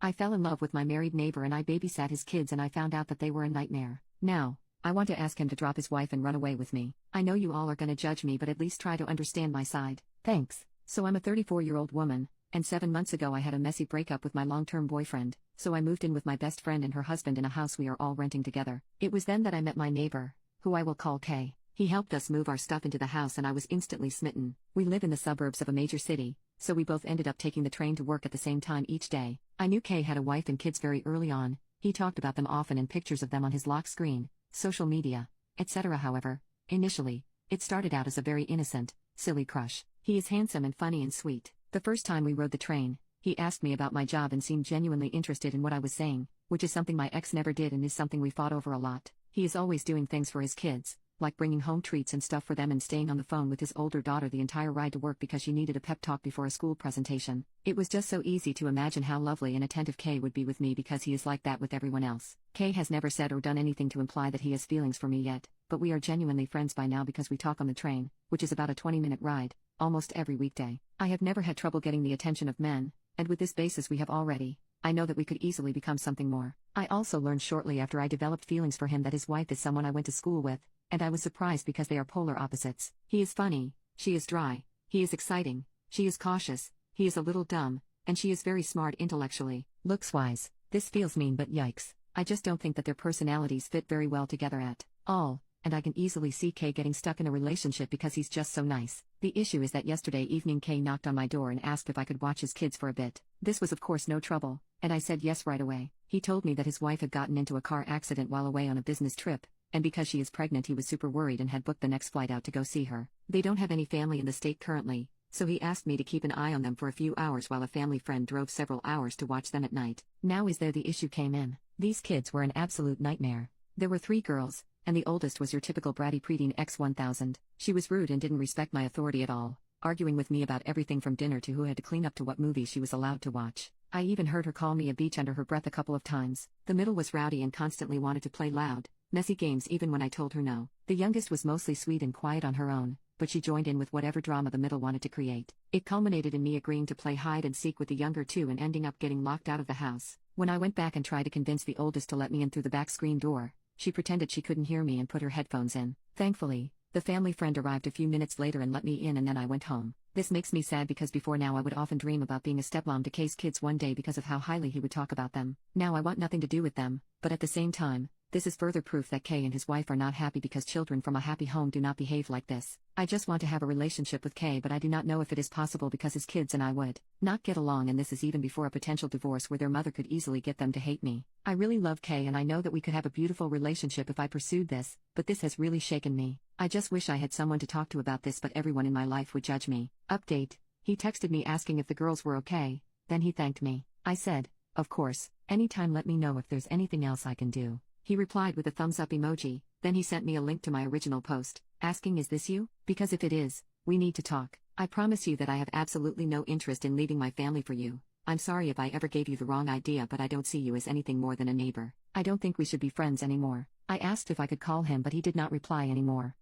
I fell in love with my married neighbor and I babysat his kids and I found out that they were a nightmare. Now, I want to ask him to drop his wife and run away with me. I know you all are gonna judge me, but at least try to understand my side. Thanks. So I'm a 34-year-old woman, and 7 months ago I had a messy breakup with my long-term boyfriend, so I moved in with my best friend and her husband in a house we are all renting together. It was then that I met my neighbor, who I will call Kay. He helped us move our stuff into the house and I was instantly smitten. We live in the suburbs of a major city, so we both ended up taking the train to work at the same time each day. I knew Kay had a wife and kids very early on. He talked about them often and pictures of them on his lock screen, social media, etc. However, initially, it started out as a very innocent, silly crush. He is handsome and funny and sweet. The first time we rode the train, he asked me about my job and seemed genuinely interested in what I was saying, which is something my ex never did and is something we fought over a lot. He is always doing things for his kids, like bringing home treats and stuff for them and staying on the phone with his older daughter the entire ride to work because she needed a pep talk before a school presentation. It was just so easy to imagine how lovely and attentive Kay would be with me because he is like that with everyone else. Kay has never said or done anything to imply that he has feelings for me yet, but we are genuinely friends by now because we talk on the train, which is about a 20-minute ride, almost every weekday. I have never had trouble getting the attention of men, and with this basis we have already. I know that we could easily become something more. I also learned shortly after I developed feelings for him that his wife is someone I went to school with, and I was surprised because they are polar opposites. He is funny, she is dry, he is exciting, she is cautious, he is a little dumb, and she is very smart intellectually. Looks-wise, this feels mean but yikes, I just don't think that their personalities fit very well together at all, and I can easily see Kay getting stuck in a relationship because he's just so nice. The issue is that yesterday evening Kay knocked on my door and asked if I could watch his kids for a bit. This was of course no trouble, and I said yes right away. He told me that his wife had gotten into a car accident while away on a business trip, and because she is pregnant he was super worried and had booked the next flight out to go see her. They don't have any family in the state currently, so he asked me to keep an eye on them for a few hours while a family friend drove several hours to watch them at night. Now is there the issue came in. These kids were an absolute nightmare. There were 3 girls, and the oldest was your typical bratty preteen X1000. She was rude and didn't respect my authority at all, arguing with me about everything from dinner to who had to clean up to what movie she was allowed to watch. I even heard her call me a beach under her breath a couple of times. The middle was rowdy and constantly wanted to play loud, messy games even when I told her no. The youngest was mostly sweet and quiet on her own, but she joined in with whatever drama the middle wanted to create. It culminated in me agreeing to play hide and seek with the younger two and ending up getting locked out of the house. When I went back and tried to convince the oldest to let me in through the back screen door, she pretended she couldn't hear me and put her headphones in. Thankfully, the family friend arrived a few minutes later and let me in and then I went home. This makes me sad because before now I would often dream about being a stepmom to Kay's kids one day because of how highly he would talk about them. Now I want nothing to do with them, but at the same time, this is further proof that Kay and his wife are not happy because children from a happy home do not behave like this. I just want to have a relationship with Kay, but I do not know if it is possible because his kids and I would not get along, and this is even before a potential divorce where their mother could easily get them to hate me. I really love Kay and I know that we could have a beautiful relationship if I pursued this, but this has really shaken me. I just wish I had someone to talk to about this, but everyone in my life would judge me. Update. He texted me asking if the girls were okay, then he thanked me. I said, of course, anytime, let me know if there's anything else I can do. He replied with a thumbs up emoji, then he sent me a link to my original post, asking, is this you? Because if it is, we need to talk. I promise you that I have absolutely no interest in leaving my family for you. I'm sorry if I ever gave you the wrong idea, but I don't see you as anything more than a neighbor. I don't think we should be friends anymore. I asked if I could call him, but he did not reply anymore.